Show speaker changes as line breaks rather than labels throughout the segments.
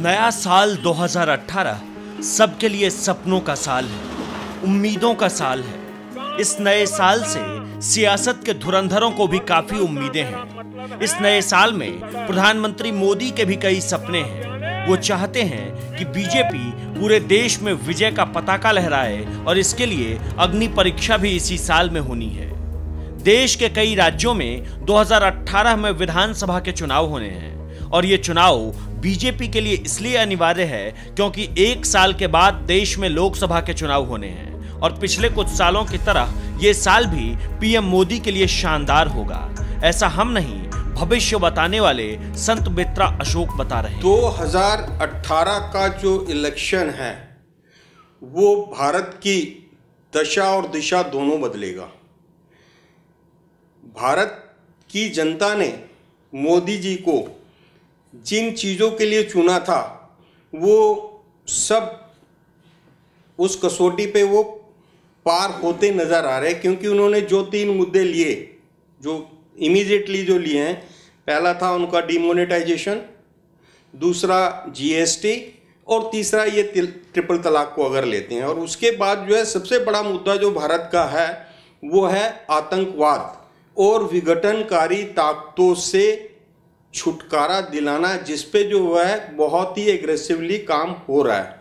नया साल 2018 सबके लिए सपनों का साल है, उम्मीदों का साल है। इस नए साल से सियासत के धुरंधरों को भी काफी उम्मीदें हैं। इस नए साल में प्रधानमंत्री मोदी के भी कई सपने हैं। वो चाहते हैं कि बीजेपी पूरे देश में विजय का पताका लहराए और इसके लिए अग्नि परीक्षा भी इसी साल में होनी है। देश के कई राज्यों में 2018 में विधानसभा के चुनाव होने हैं और ये चुनाव बीजेपी के लिए इसलिए अनिवार्य है क्योंकि एक साल के बाद देश में लोकसभा के चुनाव होने हैं और पिछले कुछ सालों की तरह ये साल भी पीएम मोदी के लिए शानदार होगा। ऐसा हम नहीं, भविष्य बताने वाले संत मित्रा अशोक बता रहे हैं।
2018 का जो इलेक्शन है वो भारत की दशा और दिशा दोनों बदलेगा। भारत की जनता ने मोदी जी को जिन चीज़ों के लिए चुना था वो सब उस कसौटी पे वो पार होते नज़र आ रहे हैं, क्योंकि उन्होंने जो 3 मुद्दे लिए, जो इमीडिएटली जो लिए हैं, पहला था उनका डिमोनेटाइजेशन, दूसरा जीएसटी और तीसरा ये ट्रिपल तलाक को अगर लेते हैं। और उसके बाद जो है सबसे बड़ा मुद्दा जो भारत का है वो है आतंकवाद और विघटनकारी ताकतों से छुटकारा दिलाना, जिस पे जो है बहुत ही एग्रेसिवली काम हो रहा है।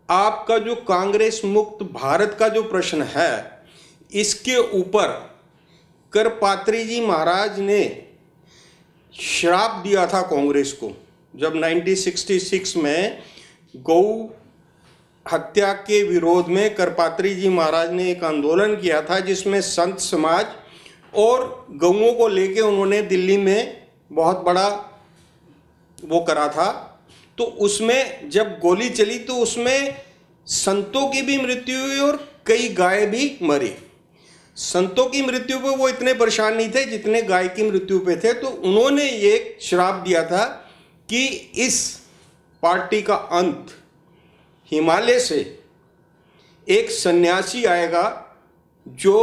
आपका जो कांग्रेस मुक्त भारत का जो प्रश्न है, इसके ऊपर करपात्री जी महाराज ने श्राप दिया था कांग्रेस को, जब 1966 में गौ हत्या के विरोध में करपात्री जी महाराज ने एक आंदोलन किया था, जिसमें संत समाज और गौओं को लेके उन्होंने दिल्ली में बहुत बड़ा वो करा था। तो उसमें जब गोली चली तो उसमें संतों की भी मृत्यु हुई और कई गाय भी मरी। संतों की मृत्यु पे वो इतने परेशान नहीं थे जितने गाय की मृत्यु पे थे। तो उन्होंने ये श्राप दिया था कि इस पार्टी का अंत, हिमालय से एक सन्यासी आएगा जो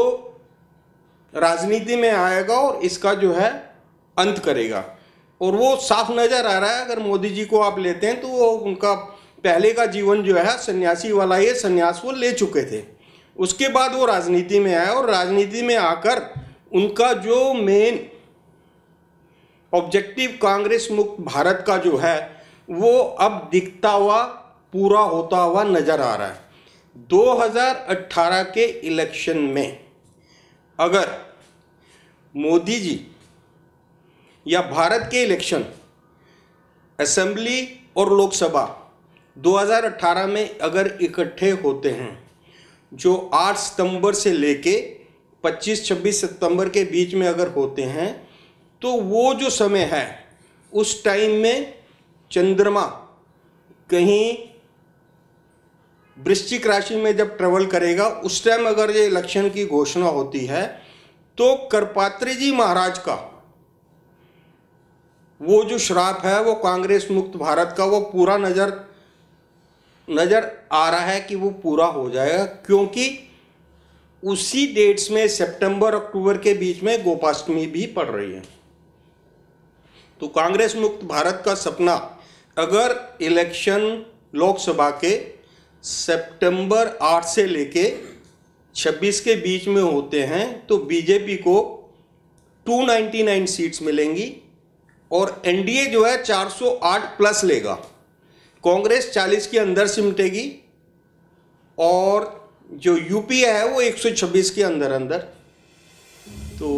राजनीति में आएगा और इसका जो है अंत करेगा। और वो साफ नजर आ रहा है, अगर मोदी जी को आप लेते हैं तो वो उनका पहले का जीवन जो है सन्यासी वाला, ये सन्यास वो ले चुके थे। उसके बाद वो राजनीति में आए और राजनीति में आकर उनका जो मेन ऑब्जेक्टिव कांग्रेस मुक्त भारत का जो है वो अब दिखता हुआ, पूरा होता हुआ नजर आ रहा है। 2018 के इलेक्शन में अगर मोदी जी या भारत के इलेक्शन असेंबली और लोकसभा 2018 में अगर इकट्ठे होते हैं, जो 8 सितंबर से लेके 25-26 सितंबर के बीच में अगर होते हैं, तो वो जो समय है उस टाइम में चंद्रमा कहीं वृश्चिक राशि में जब ट्रेवल करेगा, उस टाइम अगर ये इलेक्शन की घोषणा होती है तो करपात्री जी महाराज का वो जो श्राप है वो कांग्रेस मुक्त भारत का वो पूरा नजर आ रहा है कि वो पूरा हो जाएगा, क्योंकि उसी डेट्स में सितंबर अक्टूबर के बीच में गोपाष्टमी भी पड़ रही है। तो कांग्रेस मुक्त भारत का सपना अगर इलेक्शन लोकसभा के सितंबर 8 से लेके 26 के बीच में होते हैं तो बीजेपी को 299 सीट्स मिलेंगी और एनडीए जो है 408 प्लस लेगा। कांग्रेस 40 के अंदर सिमटेगी और जो यूपीए है वो 126 के अंदर। तो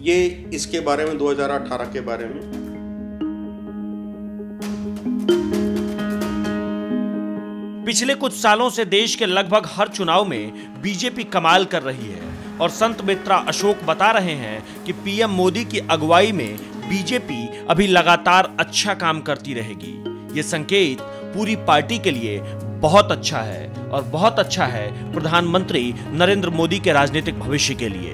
ये इसके बारे में 2018 के बारे में।
पिछले कुछ सालों से देश के लगभग हर चुनाव में बीजेपी कमाल कर रही है और संत मित्रा अशोक बता रहे हैं कि पीएम मोदी की अगुवाई में बीजेपी अभी लगातार अच्छा काम करती रहेगी। ये संकेत पूरी पार्टी के लिए बहुत अच्छा है और बहुत अच्छा है प्रधानमंत्री नरेंद्र मोदी के राजनीतिक भविष्य के लिए।